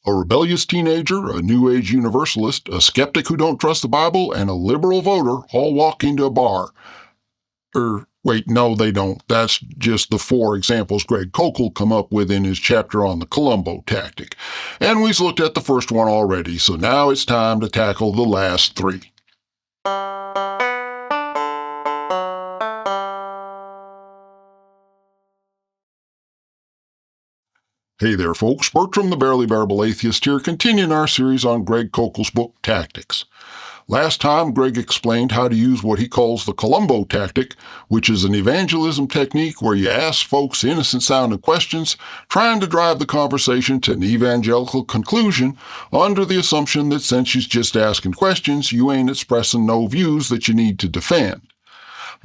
A rebellious teenager, a New Age universalist, a skeptic who don't trust the Bible, and a liberal voter all walk into a bar. Wait, no, they don't. That's just the 4 examples Greg Koukl come up with in his chapter on the Columbo Tactic. And we've looked at the first one already, so now it's time to tackle the last 3. Hey there, folks. Bertram, the Barely Bearable Atheist here, continuing our series on Greg Koukl's book, Tactics. Last time, Greg explained how to use what he calls the Columbo Tactic, which is an evangelism technique where you ask folks innocent-sounding questions, trying to drive the conversation to an evangelical conclusion under the assumption that since you're just asking questions, you ain't expressing no views that you need to defend.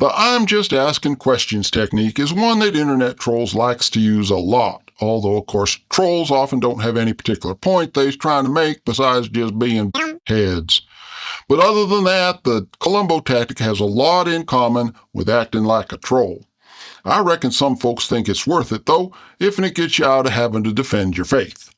The I'm just asking questions technique is one that internet trolls likes to use a lot, although, of course, trolls often don't have any particular point they're trying to make besides just being heads. But other than that, the Columbo Tactic has a lot in common with acting like a troll. I reckon some folks think it's worth it, though, if it gets you out of having to defend your faith.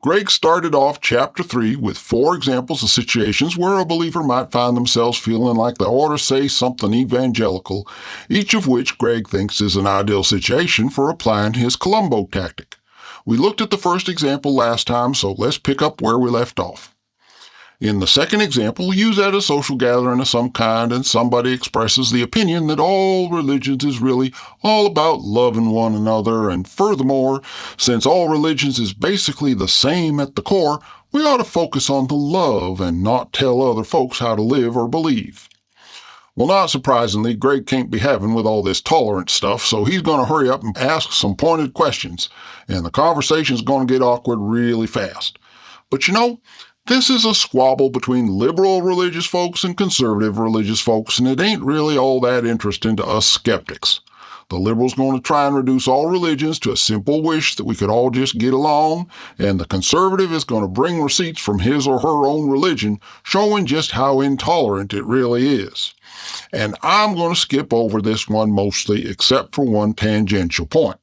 Greg started off Chapter 3 with 4 examples of situations where a believer might find themselves feeling like they ought to say something evangelical, each of which Greg thinks is an ideal situation for applying his Columbo Tactic. We looked at the first example last time, so let's pick up where we left off. In the second example, use at a social gathering of some kind and somebody expresses the opinion that all religions is really all about loving one another, and furthermore, since all religions is basically the same at the core, we ought to focus on the love and not tell other folks how to live or believe. Well, not surprisingly, Greg can't be having with all this tolerance stuff, so he's going to hurry up and ask some pointed questions, and the conversation's going to get awkward really fast. But you know, this is a squabble between liberal religious folks and conservative religious folks, and it ain't really all that interesting to us skeptics. The liberal's going to try and reduce all religions to a simple wish that we could all just get along, and the conservative is going to bring receipts from his or her own religion showing just how intolerant it really is. And I'm going to skip over this one mostly, except for one tangential point.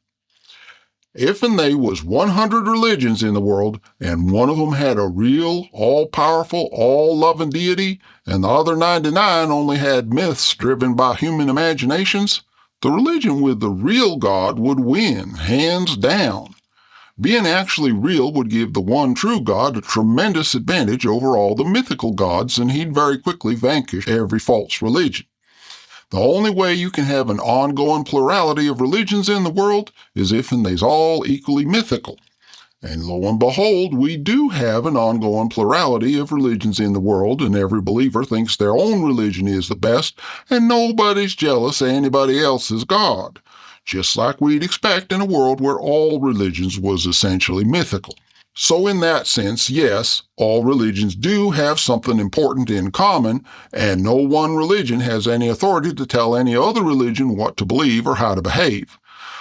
If and they was 100 religions in the world, and one of them had a real, all-powerful, all-loving deity, and the other 99 only had myths driven by human imaginations, the religion with the real God would win, hands down. Being actually real would give the one true God a tremendous advantage over all the mythical gods, and he'd very quickly vanquish every false religion. The only way you can have an ongoing plurality of religions in the world is if and they's all equally mythical. And lo and behold, we do have an ongoing plurality of religions in the world, and every believer thinks their own religion is the best, and nobody's jealous of anybody else's God, just like we'd expect in a world where all religions was essentially mythical. So in that sense, yes, all religions do have something important in common, and no one religion has any authority to tell any other religion what to believe or how to behave.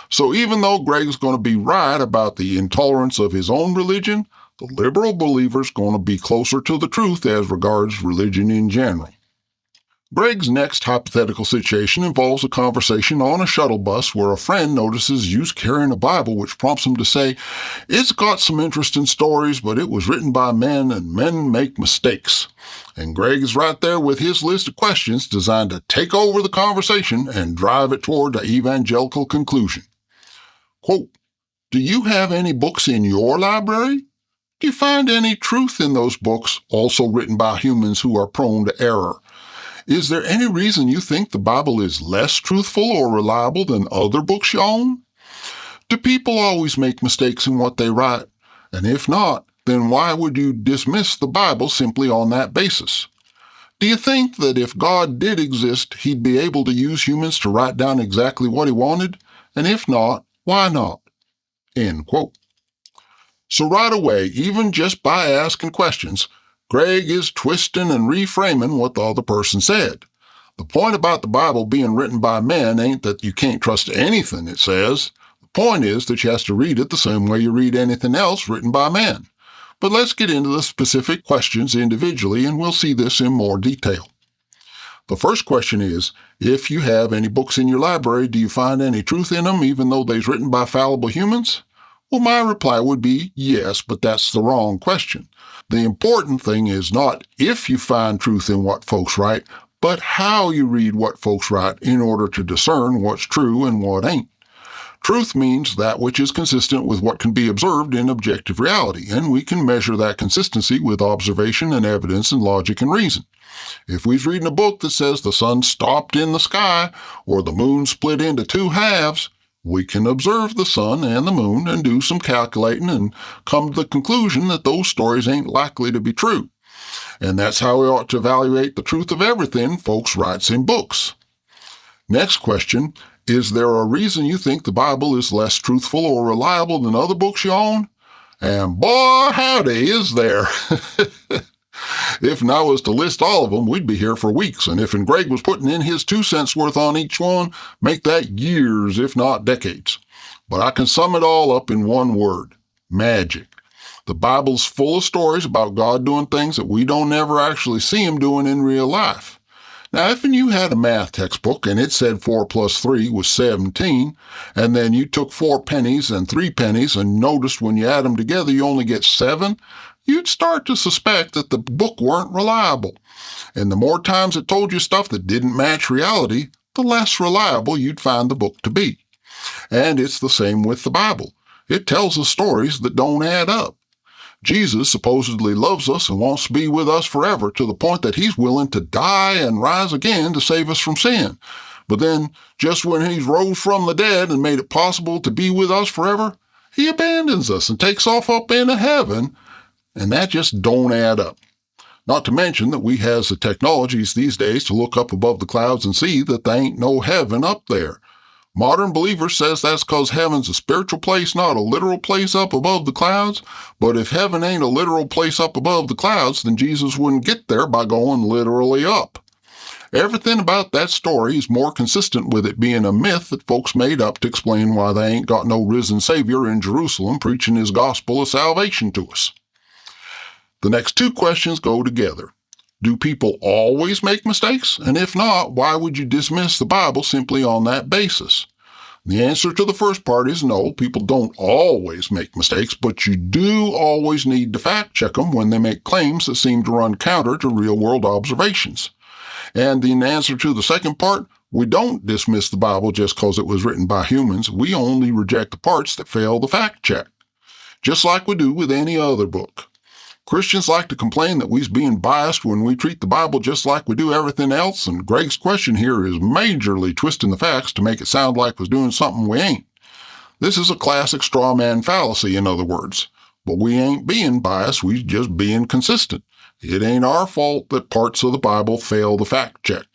So even though Greg's going to be right about the intolerance of his own religion, the liberal believer's going to be closer to the truth as regards religion in general. Greg's next hypothetical situation involves a conversation on a shuttle bus where a friend notices you carrying a Bible, which prompts him to say, "It's got some interesting stories, but it was written by men, and men make mistakes." And Greg is right there with his list of questions designed to take over the conversation and drive it toward the evangelical conclusion. Quote, "Do you have any books in your library? Do you find any truth in those books, also written by humans who are prone to error? Is there any reason you think the Bible is less truthful or reliable than other books you own? Do people always make mistakes in what they write? And if not, then why would you dismiss the Bible simply on that basis? Do you think that if God did exist, he'd be able to use humans to write down exactly what he wanted? And if not, why not?" End quote. So right away, even just by asking questions, Greg is twisting and reframing what the other person said. The point about the Bible being written by men ain't that you can't trust anything it says. The point is that you have to read it the same way you read anything else written by men. But let's get into the specific questions individually, and we'll see this in more detail. The first question is, if you have any books in your library, do you find any truth in them, even though they're written by fallible humans? Well, my reply would be yes, but that's the wrong question. The important thing is not if you find truth in what folks write, but how you read what folks write in order to discern what's true and what ain't. Truth means that which is consistent with what can be observed in objective reality, and we can measure that consistency with observation and evidence and logic and reason. If we're reading a book that says the sun stopped in the sky or the moon split into two halves, we can observe the sun and the moon and do some calculating and come to the conclusion that those stories ain't likely to be true. And that's how we ought to evaluate the truth of everything folks writes in books. Next question, is there a reason you think the Bible is less truthful or reliable than other books you own? And boy, howdy, is there. If I was to list all of them, we'd be here for weeks, and if Greg was putting in his 2 cents worth on each one, make that years, if not decades. But I can sum it all up in one word: magic. The Bible's full of stories about God doing things that we don't ever actually see him doing in real life. Now, if you had a math textbook and it said 4 plus 3 was 17, and then you took 4 pennies and 3 pennies and noticed when you add them together you only get 7, you'd start to suspect that the book weren't reliable. And the more times it told you stuff that didn't match reality, the less reliable you'd find the book to be. And it's the same with the Bible. It tells us stories that don't add up. Jesus supposedly loves us and wants to be with us forever to the point that he's willing to die and rise again to save us from sin. But then, just when he's rose from the dead and made it possible to be with us forever, he abandons us and takes off up into heaven, and that just don't add up. Not to mention that we has the technologies these days to look up above the clouds and see that there ain't no heaven up there. Modern believers says that's because heaven's a spiritual place, not a literal place up above the clouds. But if heaven ain't a literal place up above the clouds, then Jesus wouldn't get there by going literally up. Everything about that story is more consistent with it being a myth that folks made up to explain why they ain't got no risen Savior in Jerusalem preaching his gospel of salvation to us. The next 2 questions go together. Do people always make mistakes? And if not, why would you dismiss the Bible simply on that basis? The answer to the first part is no, people don't always make mistakes, but you do always need to fact check them when they make claims that seem to run counter to real-world observations. And in answer to the second part, we don't dismiss the Bible just because it was written by humans. We only reject the parts that fail the fact check, just like we do with any other book. Christians like to complain that we's being biased when we treat the Bible just like we do everything else, and Greg's question here is majorly twisting the facts to make it sound like we're doing something we ain't. This is a classic straw man fallacy, in other words. But we ain't being biased, we just being consistent. It ain't our fault that parts of the Bible fail the fact check.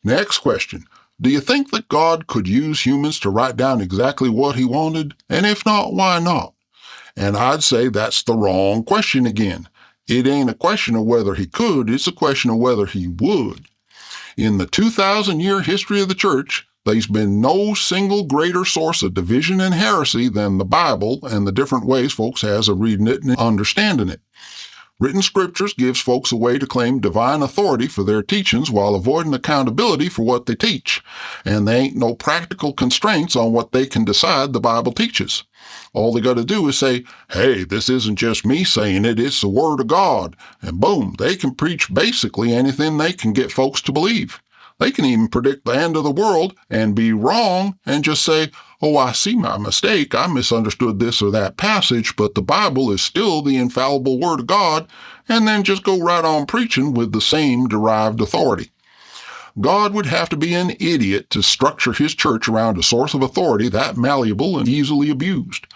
Next question. Do you think that God could use humans to write down exactly what he wanted? And if not, why not? And I'd say that's the wrong question again. It ain't a question of whether he could, it's a question of whether he would. In the 2,000-year history of the church, there's been no single greater source of division and heresy than the Bible and the different ways folks has of reading it and understanding it. Written scriptures gives folks a way to claim divine authority for their teachings while avoiding accountability for what they teach. And there ain't no practical constraints on what they can decide the Bible teaches. All they got to do is say, hey, this isn't just me saying it, it's the Word of God. And boom, they can preach basically anything they can get folks to believe. They can even predict the end of the world and be wrong and just say, oh, I see my mistake, I misunderstood this or that passage, but the Bible is still the infallible Word of God, and then just go right on preaching with the same derived authority. God would have to be an idiot to structure his church around a source of authority that malleable and easily abused.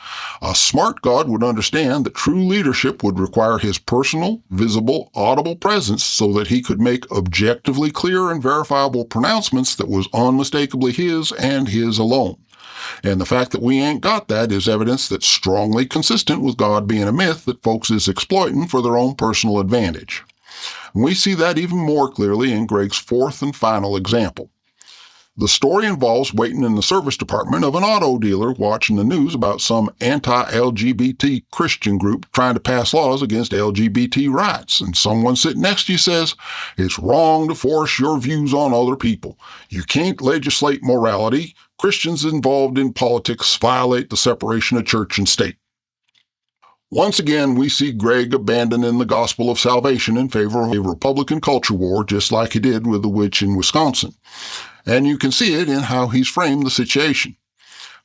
A smart God would understand that true leadership would require his personal, visible, audible presence so that he could make objectively clear and verifiable pronouncements that was unmistakably his and his alone. And the fact that we ain't got that is evidence that's strongly consistent with God being a myth that folks is exploiting for their own personal advantage. And we see that even more clearly in Greg's 4th and final example. The story involves waiting in the service department of an auto dealer watching the news about some anti-LGBT Christian group trying to pass laws against LGBT rights, and someone sitting next to you says, "It's wrong to force your views on other people. You can't legislate morality. Christians involved in politics violate the separation of church and state." Once again, we see Greg abandoning the gospel of salvation in favor of a Republican culture war, just like he did with the witch in Wisconsin. And you can see it in how he's framed the situation.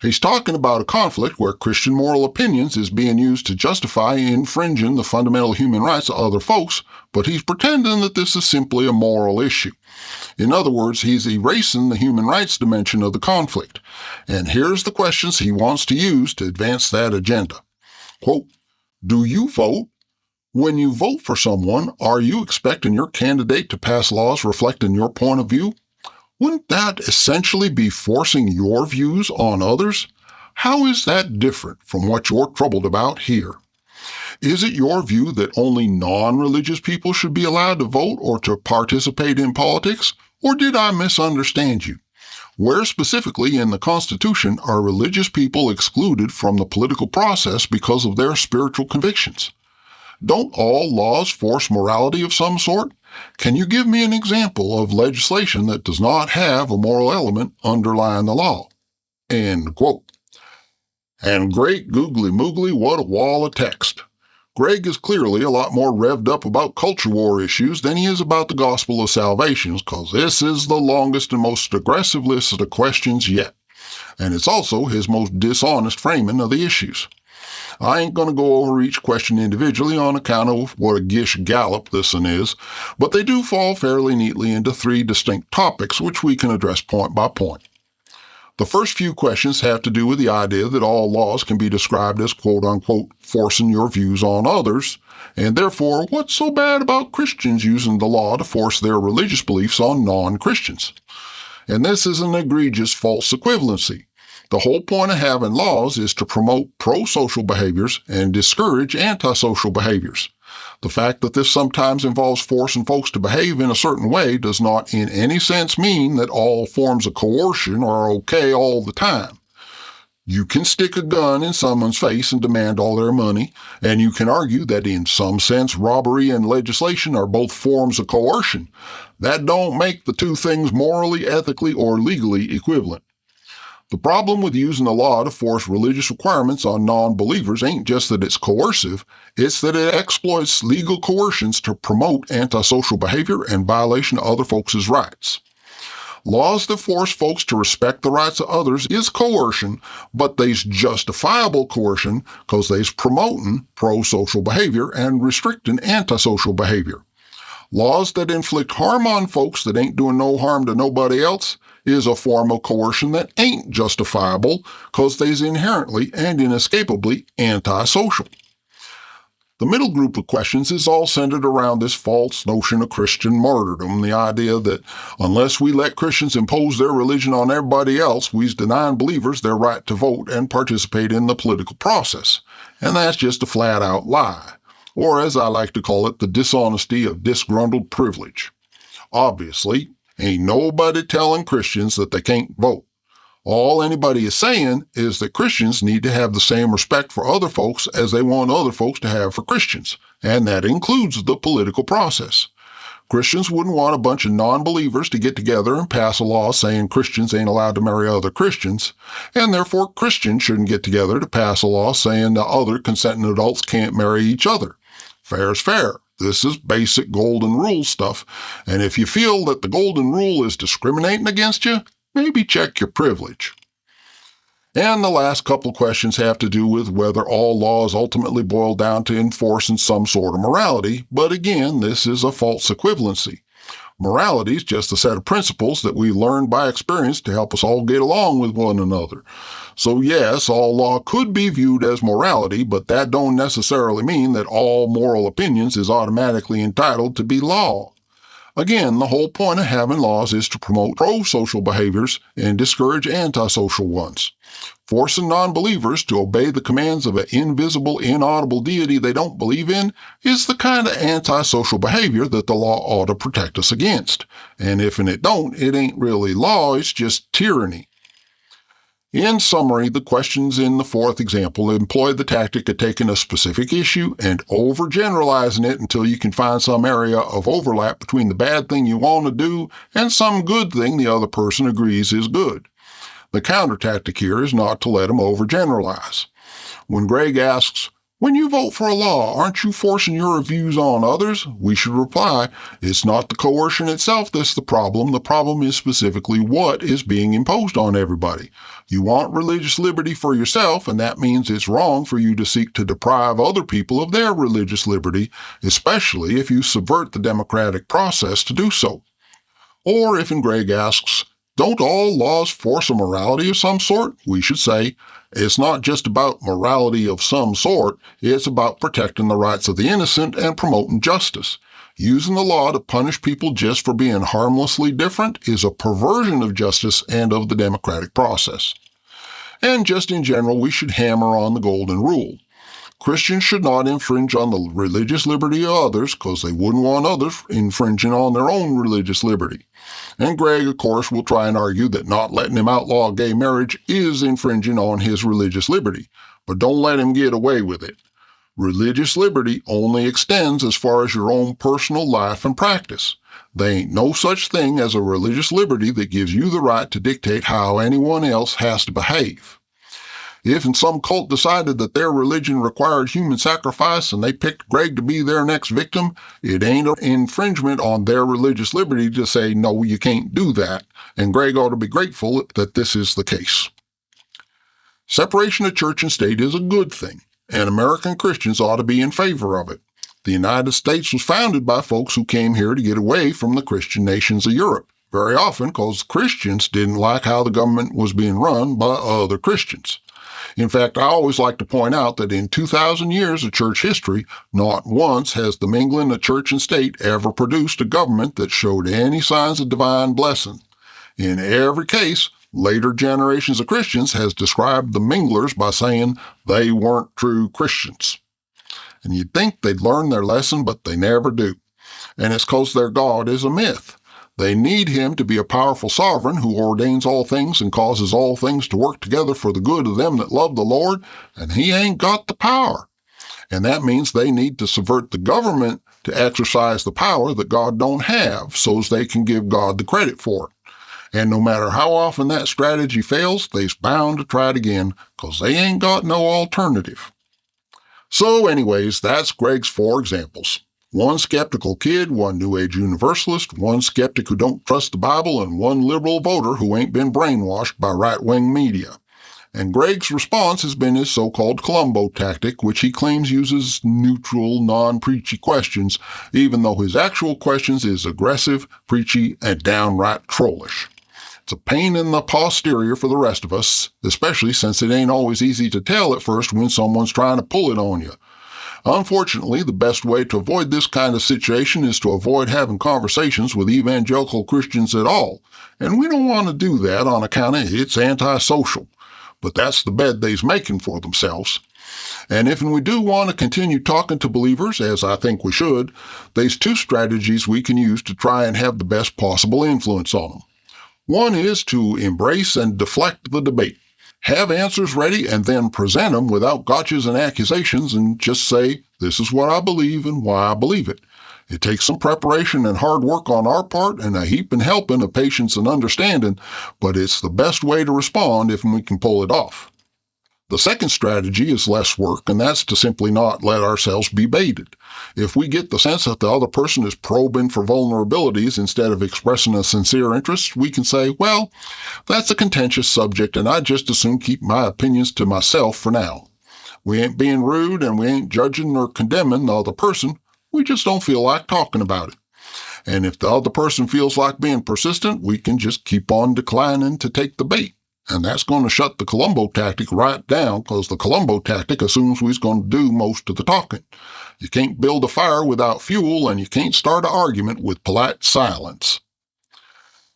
He's talking about a conflict where Christian moral opinions is being used to justify infringing the fundamental human rights of other folks, but he's pretending that this is simply a moral issue. In other words, he's erasing the human rights dimension of the conflict. And here's the questions he wants to use to advance that agenda. Quote, "Do you vote? When you vote for someone, are you expecting your candidate to pass laws reflecting your point of view? Wouldn't that essentially be forcing your views on others? How is that different from what you're troubled about here? Is it your view that only non-religious people should be allowed to vote or to participate in politics? Or did I misunderstand you? Where specifically in the Constitution are religious people excluded from the political process because of their spiritual convictions? Don't all laws force morality of some sort? Can you give me an example of legislation that does not have a moral element underlying the law?" End quote. And great googly moogly, what a wall of text. Greg is clearly a lot more revved up about culture war issues than he is about the gospel of salvation, because this is the longest and most aggressive list of questions yet. And it's also his most dishonest framing of the issues. I ain't going to go over each question individually on account of what a gish gallop this one is, but they do fall fairly neatly into three distinct topics which we can address point by point. The first few questions have to do with the idea that all laws can be described as quote-unquote forcing your views on others, and therefore what's so bad about Christians using the law to force their religious beliefs on non-Christians? And this is an egregious false equivalency. The whole point of having laws is to promote pro-social behaviors and discourage antisocial behaviors. The fact that this sometimes involves forcing folks to behave in a certain way does not in any sense mean that all forms of coercion are okay all the time. You can stick a gun in someone's face and demand all their money, and you can argue that in some sense robbery and legislation are both forms of coercion. That don't make the two things morally, ethically, or legally equivalent. The problem with using the law to force religious requirements on non-believers ain't just that it's coercive, it's that it exploits legal coercions to promote antisocial behavior and violation of other folks' rights. Laws that force folks to respect the rights of others is coercion, but they's justifiable coercion because they's promoting pro-social behavior and restricting antisocial behavior. Laws that inflict harm on folks that ain't doing no harm to nobody else is a form of coercion that ain't justifiable because they's inherently and inescapably antisocial. The middle group of questions is all centered around this false notion of Christian martyrdom, the idea that unless we let Christians impose their religion on everybody else, we's denying believers their right to vote and participate in the political process. And that's just a flat-out lie, or as I like to call it, the dishonesty of disgruntled privilege. Obviously, ain't nobody telling Christians that they can't vote. All anybody is saying is that Christians need to have the same respect for other folks as they want other folks to have for Christians, and that includes the political process. Christians wouldn't want a bunch of non-believers to get together and pass a law saying Christians ain't allowed to marry other Christians, and therefore Christians shouldn't get together to pass a law saying that other consenting adults can't marry each other. Fair's fair. This is basic golden rule stuff, and if you feel that the golden rule is discriminating against you, maybe check your privilege. And the last couple questions have to do with whether all laws ultimately boil down to enforcing some sort of morality, but again, this is a false equivalency. Morality is just a set of principles that we learn by experience to help us all get along with one another. So yes, all law could be viewed as morality, but that don't necessarily mean that all moral opinions is automatically entitled to be law. Again, the whole point of having laws is to promote pro-social behaviors and discourage antisocial ones. Forcing non-believers to obey the commands of an invisible, inaudible deity they don't believe in is the kind of antisocial behavior that the law ought to protect us against. And if it don't, it ain't really law, it's just tyranny. In summary, the questions in the fourth example employ the tactic of taking a specific issue and overgeneralizing it until you can find some area of overlap between the bad thing you want to do and some good thing the other person agrees is good. The counter-tactic here is not to let them overgeneralize. When Greg asks, "When you vote for a law, aren't you forcing your views on others?" we should reply, "It's not the coercion itself that's the problem. The problem is specifically what is being imposed on everybody. You want religious liberty for yourself, and that means it's wrong for you to seek to deprive other people of their religious liberty, especially if you subvert the democratic process to do so." Or if Greg asks, "Don't all laws force a morality of some sort?" we should say, "It's not just about morality of some sort, it's about protecting the rights of the innocent and promoting justice. Using the law to punish people just for being harmlessly different is a perversion of justice and of the democratic process." And just in general, we should hammer on the golden rule. Christians should not infringe on the religious liberty of others because they wouldn't want others infringing on their own religious liberty. And Greg, of course, will try and argue that not letting him outlaw gay marriage is infringing on his religious liberty. But don't let him get away with it. Religious liberty only extends as far as your own personal life and practice. There ain't no such thing as a religious liberty that gives you the right to dictate how anyone else has to behave. If some cult decided that their religion required human sacrifice and they picked Greg to be their next victim, it ain't an infringement on their religious liberty to say, "No, you can't do that," and Greg ought to be grateful that this is the case. Separation of church and state is a good thing, and American Christians ought to be in favor of it. The United States was founded by folks who came here to get away from the Christian nations of Europe, very often because Christians didn't like how the government was being run by other Christians. In fact, I always like to point out that in 2,000 years of church history, not once has the mingling of church and state ever produced a government that showed any signs of divine blessing. In every case, later generations of Christians has described the minglers by saying they weren't true Christians. And you'd think they'd learn their lesson, but they never do. And it's because their God is a myth. They need him to be a powerful sovereign who ordains all things and causes all things to work together for the good of them that love the Lord, and he ain't got the power. And that means they need to subvert the government to exercise the power that God don't have, so as they can give God the credit for it. And no matter how often that strategy fails, they's bound to try it again, because they ain't got no alternative. So anyways, that's Greg's 4 examples. One skeptical kid, one New Age universalist, one skeptic who don't trust the Bible, and one liberal voter who ain't been brainwashed by right-wing media. And Greg's response has been his so-called Columbo Tactic, which he claims uses neutral, non-preachy questions, even though his actual questions is aggressive, preachy, and downright trollish. It's a pain in the posterior for the rest of us, especially since it ain't always easy to tell at first when someone's trying to pull it on you. Unfortunately, the best way to avoid this kind of situation is to avoid having conversations with evangelical Christians at all, and we don't want to do that on account of it's antisocial. But that's the bed they's making for themselves. And if we do want to continue talking to believers, as I think we should, there's 2 strategies we can use to try and have the best possible influence on them. One is to embrace and deflect the debate. Have answers ready and then present them without gotchas and accusations and just say, "This is what I believe and why I believe it." It takes some preparation and hard work on our part and a heaping helping of patience and understanding, but it's the best way to respond if we can pull it off. The second strategy is less work, and that's to simply not let ourselves be baited. If we get the sense that the other person is probing for vulnerabilities instead of expressing a sincere interest, we can say, "Well, that's a contentious subject, and I'd just as soon keep my opinions to myself for now." We ain't being rude, and we ain't judging or condemning the other person. We just don't feel like talking about it. And if the other person feels like being persistent, we can just keep on declining to take the bait. And that's going to shut the Columbo Tactic right down, because the Columbo Tactic assumes we're going to do most of the talking. You can't build a fire without fuel, and you can't start an argument with polite silence.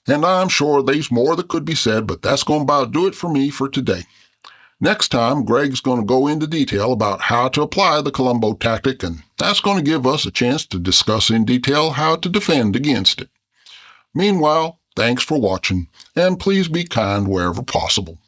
And I'm sure there's more that could be said, but that's going to about do it for me for today. Next time, Greg's going to go into detail about how to apply the Columbo tactic, and that's going to give us a chance to discuss in detail how to defend against it. Meanwhile, thanks for watching, and please be kind wherever possible.